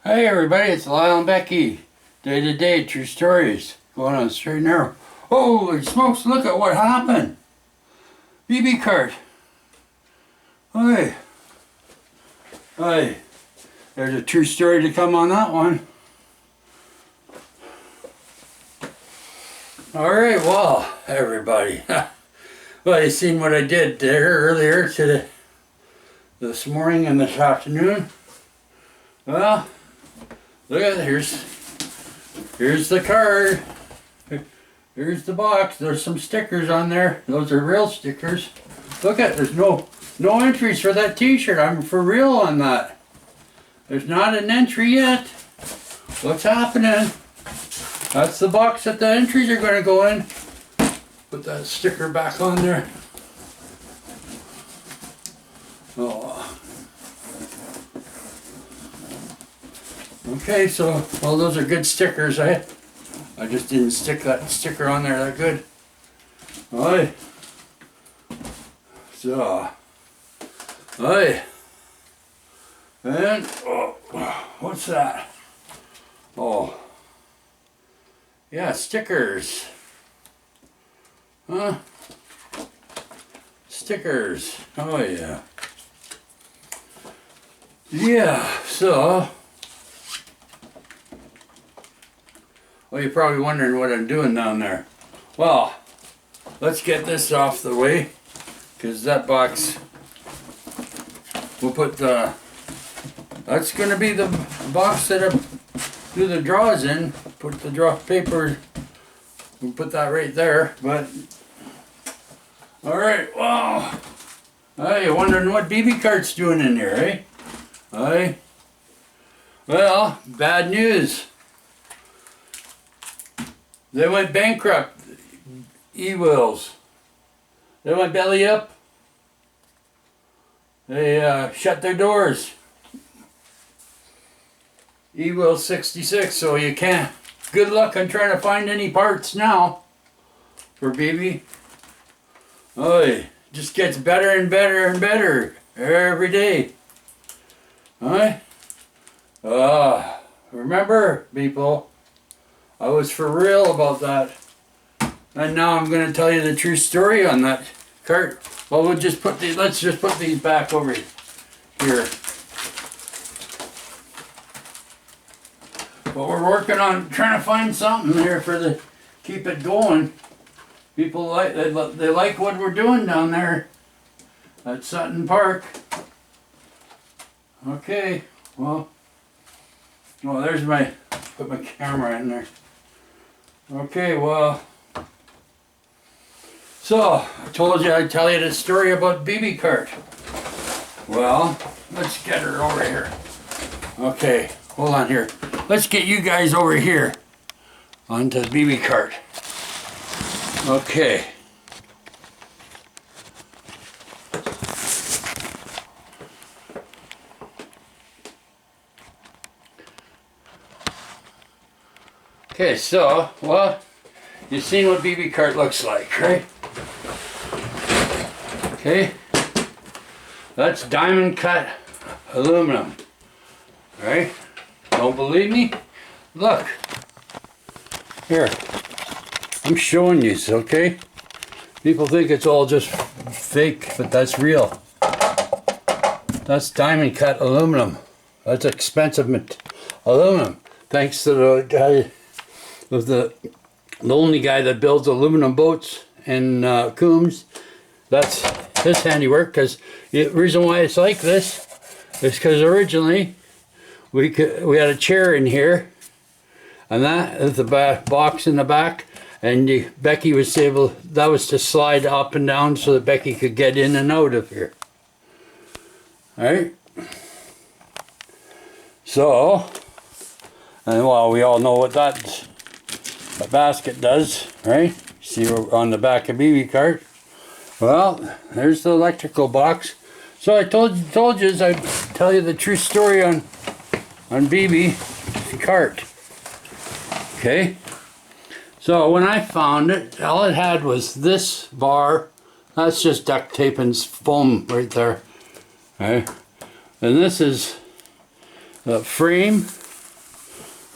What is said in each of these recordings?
Hey everybody, it's Lyle and Becky. Day to day, true stories. Going on straight and narrow. Holy smokes, look at what happened. BB cart. Hey. Hey. There's a true story to come on that one. Alright, well, everybody. Well, you seen what I did there earlier this morning and this afternoon. Well, look at it, here's the card. Here's the box. There's some stickers on there. Those are real stickers. Look at, there's no entries for that t-shirt. I'm for real on that. There's not an entry yet. What's happening? That's the box that the entries are going to go in. Put that sticker back on there. Oh. Okay, so, well, those are good stickers, eh? I just didn't stick that sticker on there that good. Alright. So. Alright. And, oh, what's that? Oh. Yeah, stickers. Huh? Stickers. Oh, yeah. Yeah, so. Well, you're probably wondering what I'm doing down there. Well, let's get this off the way, because that box, we'll put the, that's going to be the box that I do the draws in. Put the draw paper, we'll put that right there, but, alright, well, hey, you're wondering what BB cart's doing in here, eh? Aye. Well, bad news. They went bankrupt, LYLE. They went belly up. They shut their doors. LYLE 66, so you can't. Good luck on trying to find any parts now for BB. Oh, it just gets better and better and better every day. Alright? Remember, people, I was for real about that. And now I'm going to tell you the true story on that cart. Well, let's just put these back over here. But we're working on trying to find something here for keep it going. People like they like what we're doing down there at Sutton Park. Okay, well, there's put my camera in there. Okay, well, so I told you I'd tell you the story about BB cart. Well, let's get her over here. Okay, hold on here. Let's get you guys over here onto the BB cart. Okay. Okay, so, well, you've seen what BB cart looks like, right? Okay. That's diamond cut aluminum, right? Don't believe me? Look. Here. I'm showing you, okay? People think it's all just fake, but that's real. That's diamond cut aluminum. That's expensive aluminum. Thanks to the guy, the only guy that builds aluminum boats in Coombs. That's his handiwork, because the reason why it's like this is because originally we had a chair in here, and that is the box in the back, and Becky was able, that was to slide up and down so that Becky could get in and out of here. Alright? So, and well, we all know what that basket does, right? See, we're on the back of BB cart. Well, there's the electrical box. So I told you I'd tell you the true story on BB cart. Okay? So when I found it, all it had was this bar. That's just duct tape and foam right there. Okay? And this is the frame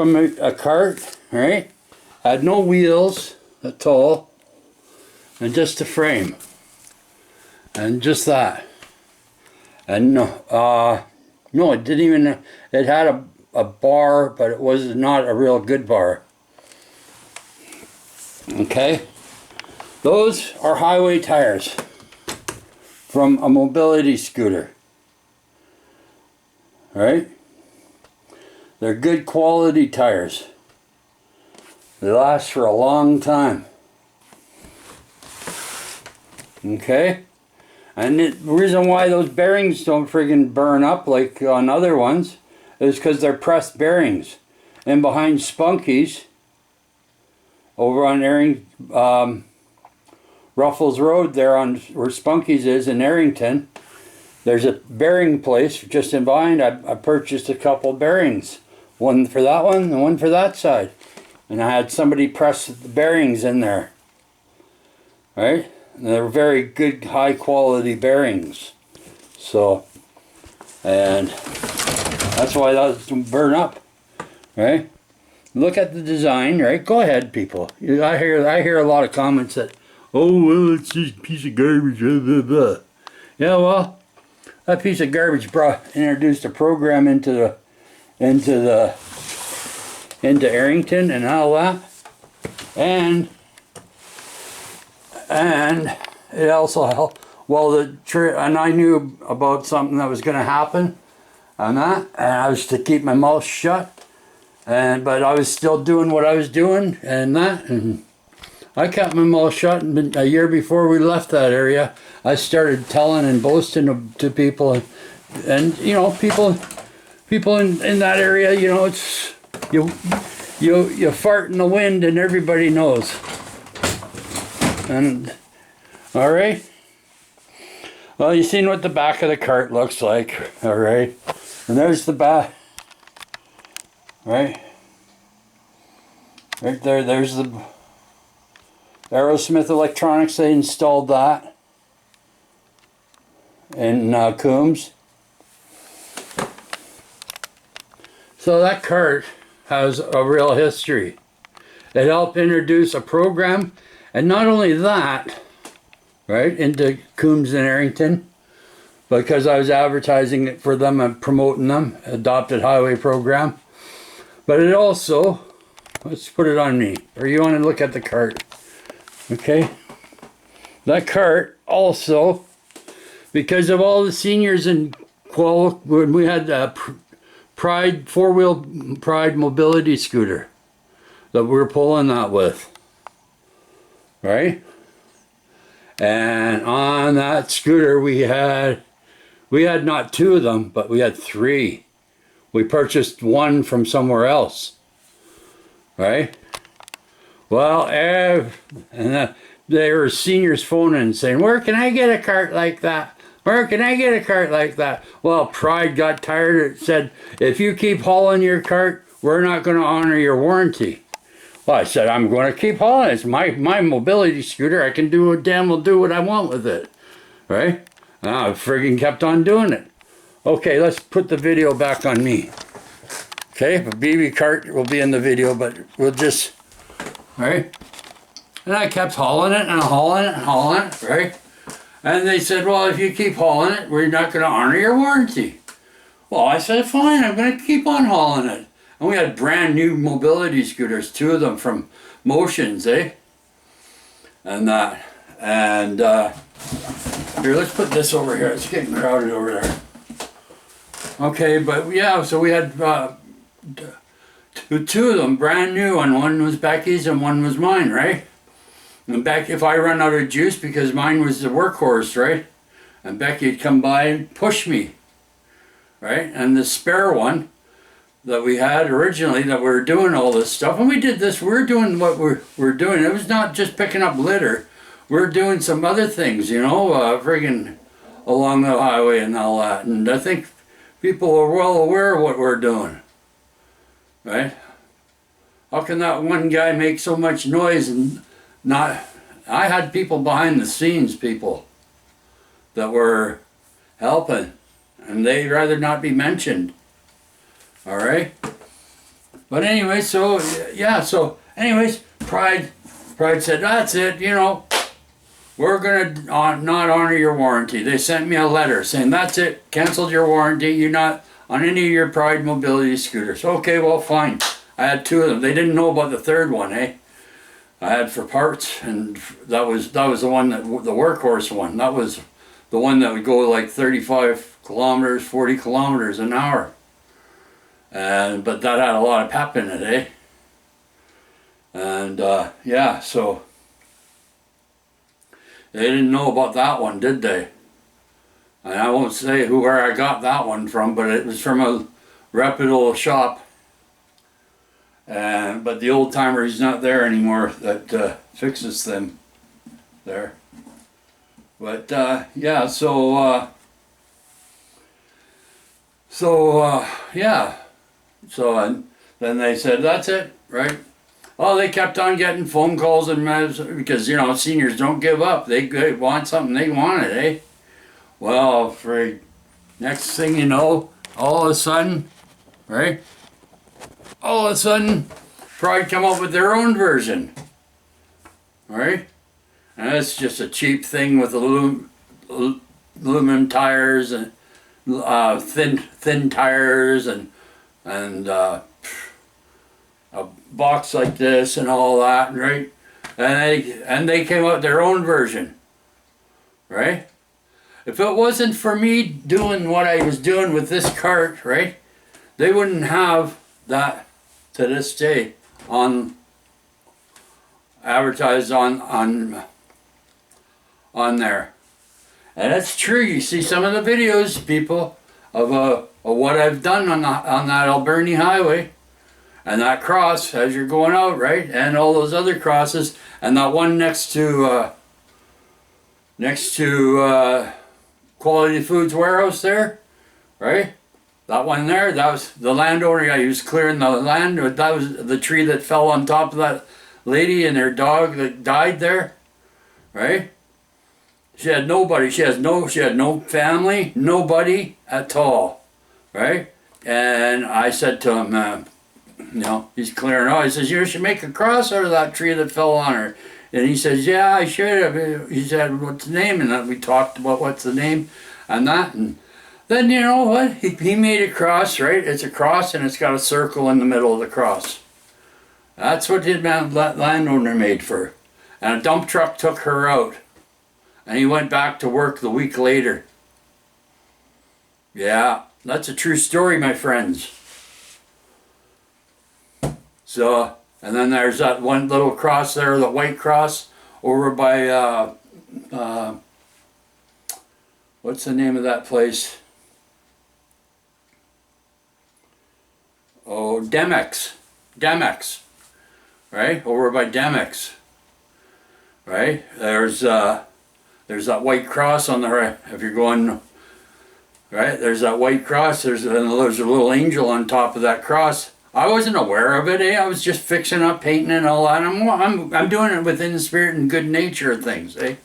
from a cart, right? Had no wheels at all, and just a frame, and just that. And no, it didn't even. It had a bar, but it was not a real good bar. Okay, those are highway tires from a mobility scooter. Right? They're good quality tires. They last for a long time. Okay? And the reason why those bearings don't friggin' burn up like on other ones is because they're pressed bearings. And behind Spunky's, over on Ruffles Road there on where Spunky's is in Arrington, there's a bearing place just in behind. I purchased a couple bearings. One for that one and one for that side. And I had somebody press the bearings in there. Right? And they're very good, high quality bearings. So, and that's why those don't burn up. Right? Look at the design, right? Go ahead, people. I hear a lot of comments that, oh, well, it's just a piece of garbage, blah, blah, blah. Yeah, well, that piece of garbage introduced a program into Arrington and all that, and it also helped. Well, and I knew about something that was going to happen, and I was to keep my mouth shut, but I was still doing what I was doing, and I kept my mouth shut. And a year before we left that area, I started telling and boasting to people, and you know, people in that area, you know, it's you fart in the wind and everybody knows. And all right, well, you seen what the back of the cart looks like, all right, and there's the back, right there. There's the Aerosmith Electronics. They installed that in Coombs. So that cart has a real history. It helped introduce a program, and not only that, right, into Coombs and Arrington, because I was advertising it for them and promoting them, adopted highway program. But it also, let's put it on me, or you want to look at the cart. Okay, that cart also, because of all the seniors in when we had Pride, four-wheel Pride mobility scooter that we were pulling that with, right? And on that scooter we had not two of them, but we had three. We purchased one from somewhere else, right? Well, and there were seniors phoning and saying, where can I get a cart like that? Where can I get a cart like that? Well, Pride got tired. It said, if you keep hauling your cart, we're not going to honor your warranty. Well, I said, I'm going to keep hauling. It's my mobility scooter. I can do what I want with it. Right? And I friggin' kept on doing it. Okay, let's put the video back on me. Okay, the BB cart will be in the video, but we'll just, right? And I kept hauling it and hauling it and hauling it, right? And they said, well, if you keep hauling it, we're not going to honor your warranty. Well, I said, fine, I'm going to keep on hauling it. And we had brand new mobility scooters, two of them from Motions, eh? And that. And here, let's put this over here. It's getting crowded over there. Okay, but yeah, so we had two of them brand new, and one was Becky's and one was mine, right? And Becky, if I run out of juice, because mine was the workhorse, right? And Becky'd come by and push me, right? And the spare one that we had originally, that we were doing all this stuff, and we did this, we were doing what we're doing. It was not just picking up litter. We're doing some other things, you know, friggin' along the highway and all that. And I think people are well aware of what we're doing, right? How can that one guy make so much noise and not... I had people behind the scenes, people that were helping, and they'd rather not be mentioned. All right? But anyway, so yeah, so anyways, Pride said, that's it, you know, we're gonna not honor your warranty. They sent me a letter saying, that's it, canceled your warranty, you're not on any of your Pride mobility scooters. Okay, well, fine. I had 2 of them. They didn't know about the 3rd one, eh? I had for parts, and that was the one that, the workhorse one. That was the one that would go like 35 kilometers, 40 kilometers an hour. But that had a lot of pep in it, eh? And yeah, so they didn't know about that one, did they? And I won't say where I got that one from, but it was from a reputable shop. But the old timer, he's not there anymore, that fixes them there. But yeah, yeah. So and then they said, that's it, right? Oh, they kept on getting phone calls and because, you know, seniors don't give up. They want something, they want it, eh? Well, for next thing you know, all of a sudden, right? All of a sudden, Pride come up with their own version, right? And it's just a cheap thing with aluminum tires and thin tires and a box like this and all that, right? And they came out with their own version, right? If it wasn't for me doing what I was doing with this cart, right, they wouldn't have that to this day on advertised on there. And it's true. You see some of the videos, people, of what I've done on that Alberni highway, and that cross as you're going out, right, and all those other crosses, and that one next to Quality Foods warehouse there, right? That one there, that was the landowner guy. He was clearing the land. That was the tree that fell on top of that lady and her dog that died there, right? She had nobody. She had no family, nobody at all, right? And I said to him, you know, he's clearing out. He says, you should make a cross out of that tree that fell on her. And he says, yeah, I should have. He said, what's the name? And then we talked about what's the name and that. And then, you know what? He made a cross, right? It's a cross and it's got a circle in the middle of the cross. That's what the landowner made for her. And a dump truck took her out. And he went back to work the week later. Yeah, that's a true story, my friends. So, and then there's that one little cross there, the white cross, over by, what's the name of that place? Oh, Demex, right? Over by Demex, right? There's that white cross on the right. If you're going, right, there's that white cross. There's a little angel on top of that cross. I wasn't aware of it, eh? I was just fixing up, painting and all that. I'm doing it within the spirit and good nature of things, eh?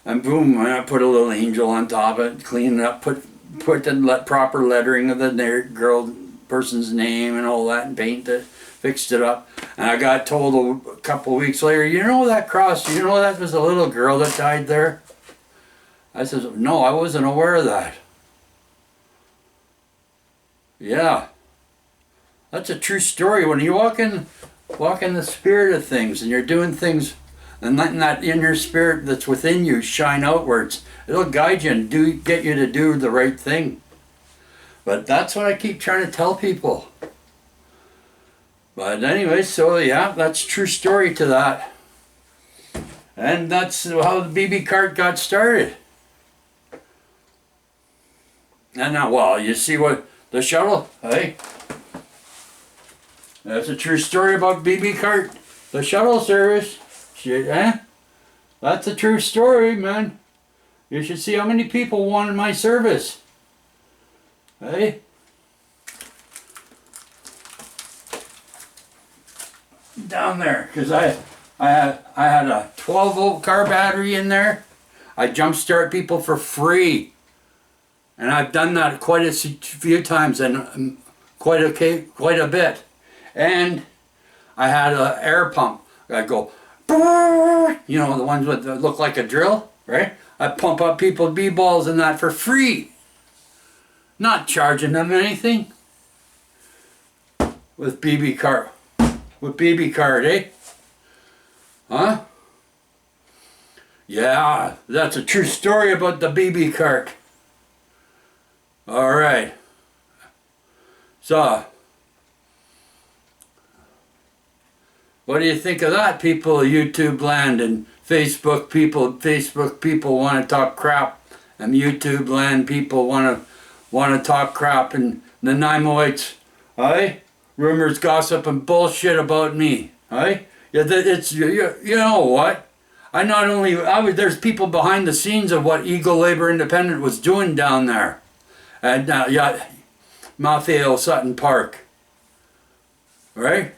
And boom, I put a little angel on top of it, clean it up, put the proper lettering of the person's name and all that, and paint it, fixed it up. And I got told a couple of weeks later, you know that cross, you know that was a little girl that died there? I said, no, I wasn't aware of that. Yeah. That's a true story. When you walk in the spirit of things and you're doing things and letting that inner spirit that's within you shine outwards, it'll guide you and get you to do the right thing. But that's what I keep trying to tell people. But anyway, so yeah, that's a true story to that. And that's how the BB cart got started. And now, well, you see what the shuttle, hey? That's a true story about BB cart, the shuttle service. Shit, eh? That's a true story, man. You should see how many people wanted my service. Hey? Down there, because I had a 12-volt car battery in there. I jumpstart people for free. And I've done that quite a few times and quite a bit. And I had an air pump. I'd go, you know, the ones that look like a drill, right? I'd pump up people's b-balls and that for free. Not charging them anything. With BB card. With BB card, eh? Huh? Yeah, that's a true story about the BB cart. Alright. So, what do you think of that, people of YouTube land and Facebook people? Facebook people want to talk crap, and YouTube land people want to talk crap, and the Nanaimoites, aye? Rumors, gossip, and bullshit about me, aye? Yeah, it's you know what? There's people behind the scenes of what Eagle Labor Independent was doing down there at Mafia Sutton Park, right?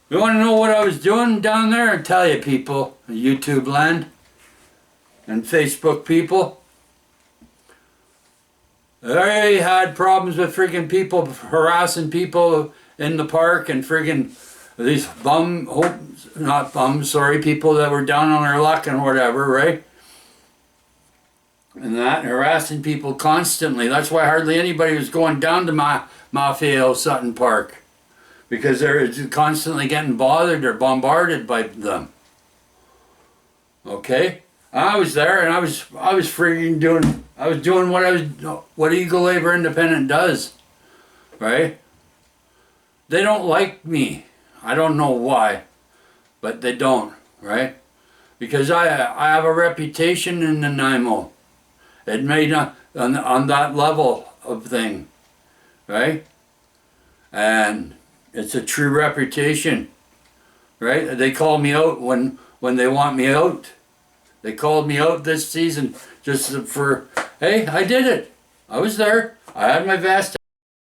You want to know what I was doing down there? I'll tell you, people, YouTube land and Facebook people. They had problems with friggin' people harassing people in the park, and friggin' these people that were down on their luck and whatever, right? And that, harassing people constantly. That's why hardly anybody was going down to Mafia Sutton Park, because they're constantly getting bothered or bombarded by them. Okay? I was there, and I was friggin' doing what Eagle Labor Independent does, right? They don't like me. I don't know why, but they don't, right? Because I have a reputation in Nanaimo. It made on that level of thing, right? And it's a true reputation, right? They call me out when they want me out. They called me out this season just for, hey, I did it. I was there. I had my vest